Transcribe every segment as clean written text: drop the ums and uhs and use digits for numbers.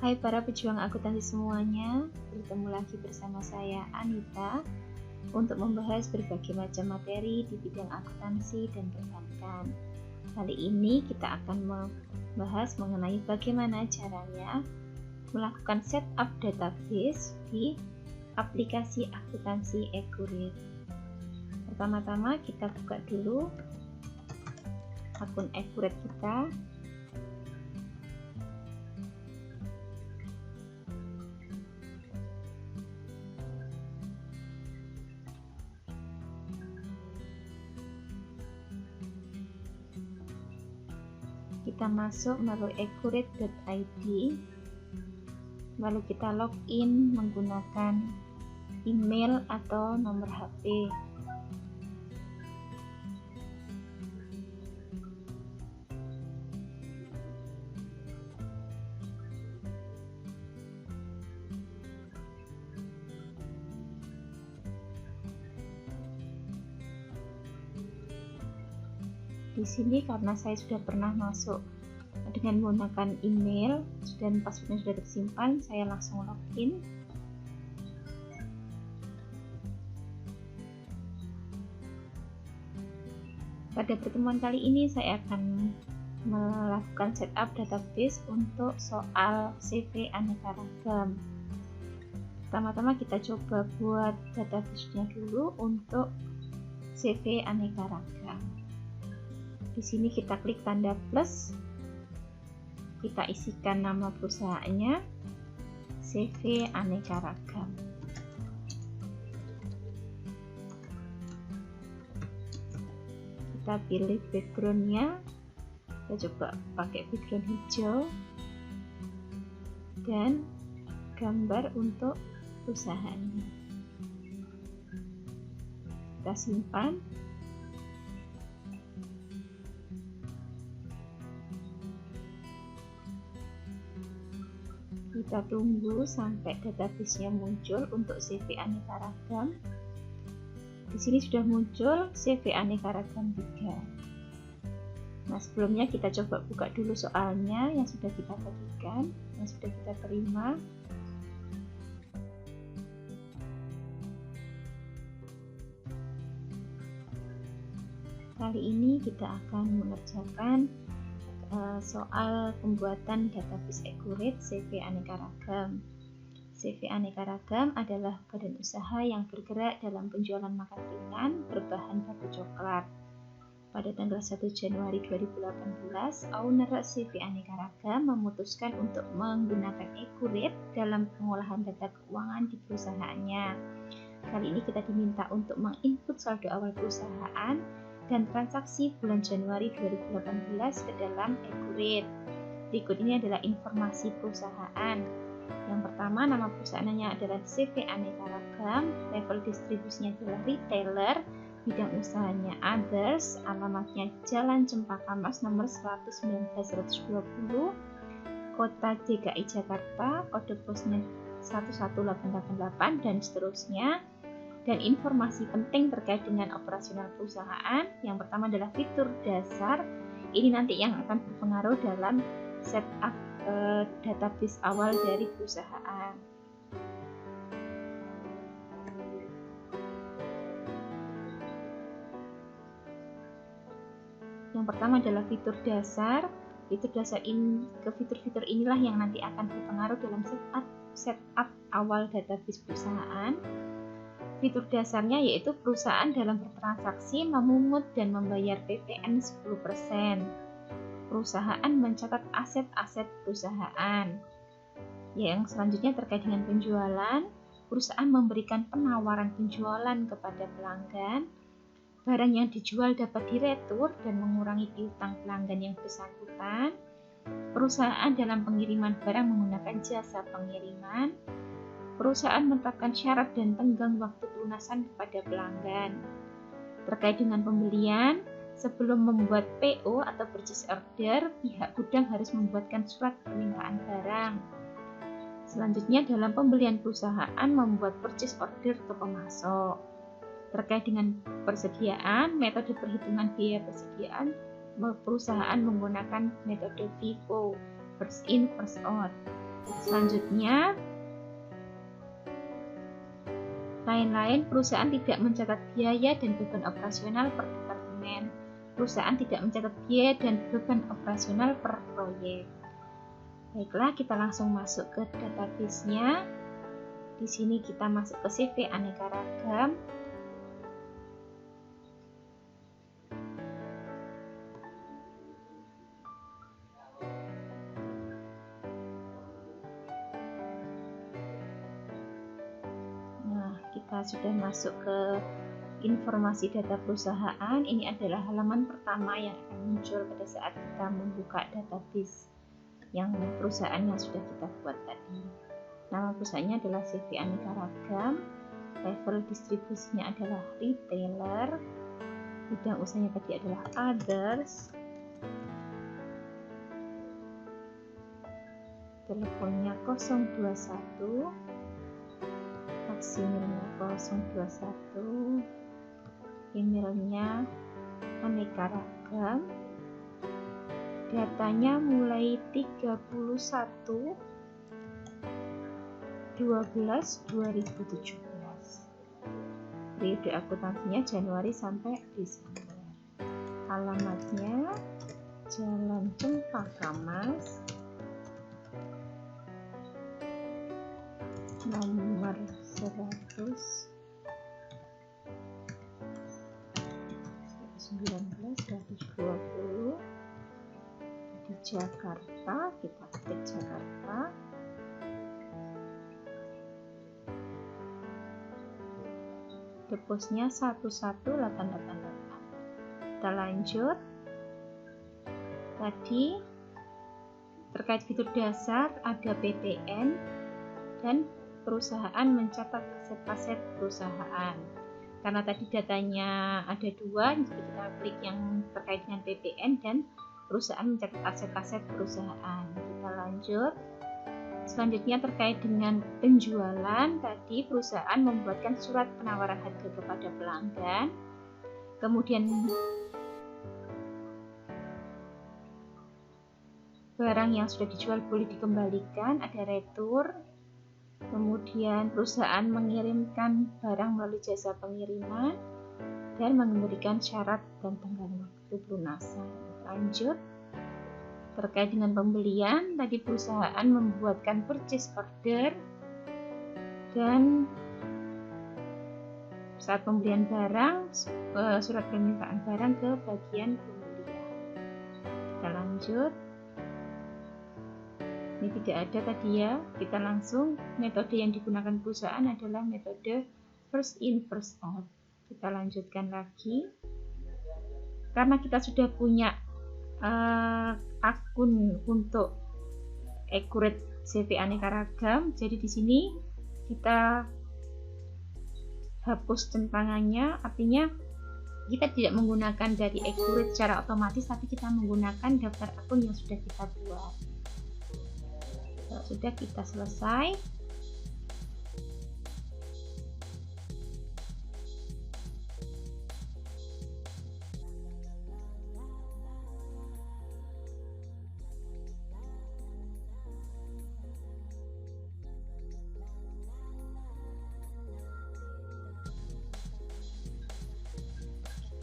Hai para pejuang akuntansi semuanya, bertemu lagi bersama saya Anita untuk membahas berbagai macam materi di bidang akuntansi dan perbankan. Kali ini kita akan membahas mengenai bagaimana caranya melakukan setup database di aplikasi akuntansi Accurate. Pertama-tama kita buka dulu akun Accurate kita. Kita masuk melalui accurate.id, lalu kita login menggunakan email atau nomor HP. Di sini karena saya sudah pernah masuk dengan menggunakan email dan passwordnya sudah tersimpan, saya langsung login. Pada pertemuan kali ini saya akan melakukan setup database untuk soal CV aneka ragam. Pertama-tama kita coba buat database-nya dulu untuk CV aneka ragam. Di sini kita klik tanda plus, kita isikan nama perusahaannya, CV aneka ragam. Kita pilih backgroundnya, kita coba pakai background hijau dan gambar untuk perusahaannya. Kita simpan. Kita tunggu sampai database-nya muncul untuk CV aneka ragam. Di sini sudah muncul CV aneka ragam 3. Nah, sebelumnya kita coba buka dulu soalnya yang sudah kita bagikan, yang sudah kita terima. Kali ini kita akan mengerjakan soal pembuatan database Accurate CV aneka ragam. CV aneka ragam adalah badan usaha yang bergerak dalam penjualan makan ringan berbahan baku coklat. Pada tanggal 1 Januari 2018, owner CV aneka ragam memutuskan untuk menggunakan Accurate dalam pengolahan data keuangan di perusahaannya. Kali ini kita diminta untuk menginput saldo awal perusahaan dan transaksi bulan Januari 2018 ke dalam Accurate. Berikut ini adalah informasi perusahaan. Yang pertama, nama perusahaannya adalah CV aneka ragam, level distribusinya adalah retailer, bidang usahanya others, alamatnya Jalan Cempaka Mas nomor 119/120, kota DKI Jakarta, kode posnya 11888 dan seterusnya. Dan informasi penting terkait dengan operasional perusahaan. Yang pertama adalah fitur dasar. Ini nanti yang akan berpengaruh dalam setup database awal dari perusahaan. Yang pertama adalah fitur dasar. Fitur-fitur inilah yang nanti akan berpengaruh dalam setup awal database perusahaan. Fitur dasarnya yaitu perusahaan dalam bertransaksi memungut dan membayar PPN 10%. Perusahaan mencatat aset-aset perusahaan. Yang selanjutnya terkait dengan penjualan, perusahaan memberikan penawaran penjualan kepada pelanggan. Barang yang dijual dapat diretur dan mengurangi piutang pelanggan yang bersangkutan. Perusahaan dalam pengiriman barang menggunakan jasa pengiriman. Perusahaan menetapkan syarat dan tenggang waktu pelunasan kepada pelanggan. Terkait dengan pembelian, sebelum membuat PO atau purchase order, pihak gudang harus membuatkan surat permintaan barang. Selanjutnya, dalam pembelian perusahaan membuat purchase order ke pemasok. Terkait dengan persediaan, metode perhitungan biaya persediaan, perusahaan menggunakan metode FIFO, first in, first out. Selanjutnya, lain-lain perusahaan tidak mencatat biaya dan beban operasional per departemen. Perusahaan tidak mencatat biaya dan beban operasional per proyek. Baiklah, kita langsung masuk ke database-nya. Di sini kita masuk ke CV aneka ragam. Nah, kita sudah masuk ke informasi data perusahaan. Ini adalah halaman pertama yang akan muncul pada saat kita membuka database yang perusahaan yang sudah kita buat tadi. Nama perusahaannya adalah CV aneka ragam. Level distribusinya adalah retailer. Bidang usahanya tadi adalah others. Teleponnya 021. Faksimilnya 021. Emailnya aneka ragam. Datanya mulai 31/12/2017. Periode akuntansinya Januari sampai Desember. Alamatnya Jalan Cempaka Mas, nomor 119/120 di Jakarta. Kita ketik Jakarta. Deposnya 11888. Kita lanjut. Tadi terkait fitur dasar ada PPN dan perusahaan mencatat aset-aset perusahaan. Karena tadi datanya ada dua, jadi kita klik yang terkait dengan PPN dan perusahaan mencatat aset-aset perusahaan. Kita lanjut. Selanjutnya terkait dengan penjualan, tadi perusahaan membuatkan surat penawaran harga kepada pelanggan. Kemudian barang yang sudah dijual boleh dikembalikan, ada retur. Kemudian perusahaan mengirimkan barang melalui jasa pengiriman dan memberikan syarat dan tenggang waktu pelunasan. Lanjut. Terkait dengan pembelian, tadi perusahaan membuatkan purchase order dan saat pembelian barang, surat permintaan barang ke bagian pembelian. Kita lanjut. Ini tidak ada tadi ya, kita langsung. Metode yang digunakan perusahaan adalah metode first in first out. Kita lanjutkan lagi. Karena kita sudah punya akun untuk Accurate CV aneka ragam, jadi di sini kita hapus centangannya, artinya kita tidak menggunakan dari Accurate secara otomatis, tapi kita menggunakan daftar akun yang sudah kita buat. Kalau sudah, kita selesai.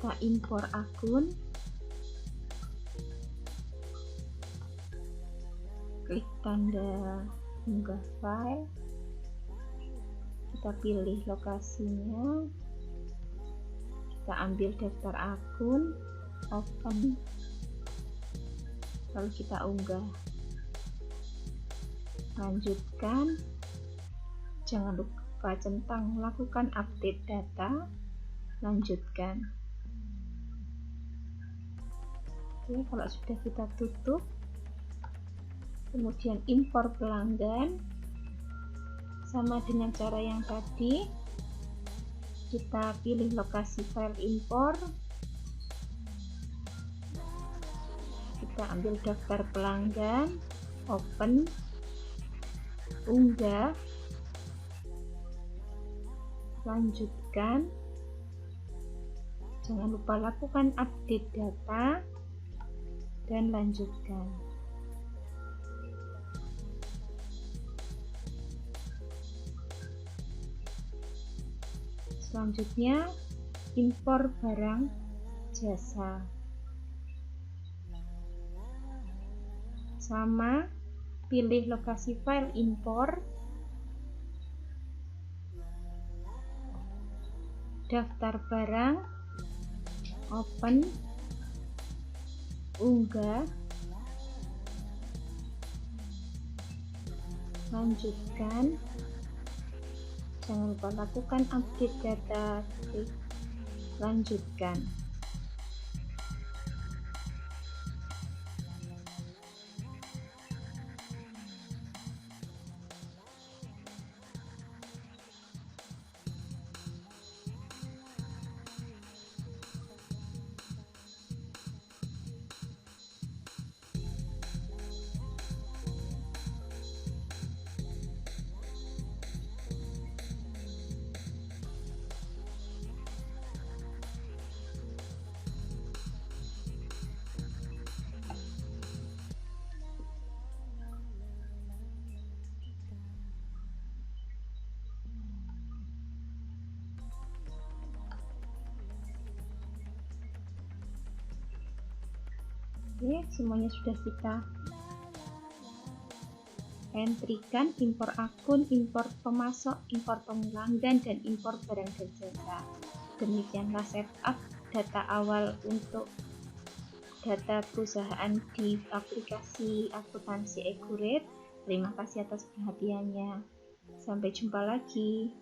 Kita impor akun, klik tanda unggah file, kita pilih lokasinya, kita ambil daftar akun, open, lalu kita unggah. Lanjutkan, jangan lupa centang lakukan update data. Lanjutkan. Oke, kalau sudah kita tutup, kemudian impor pelanggan, sama dengan cara yang tadi, kita pilih lokasi file impor, kita ambil daftar pelanggan, open, unggah, lanjutkan, jangan lupa lakukan update data, dan lanjutkan. Selanjutnya, impor barang jasa. Sama, pilih lokasi file impor, daftar barang, open, unggah, lanjutkan. Jangan lupa lakukan update data, klik lanjutkan. Oke, semuanya sudah kita entrykan. Impor akun, impor pemasok, impor pelanggan, dan impor barang dan jasa. Demikianlah setup data awal untuk data perusahaan di aplikasi akuntansi Accurate. Terima kasih atas perhatiannya. Sampai jumpa lagi.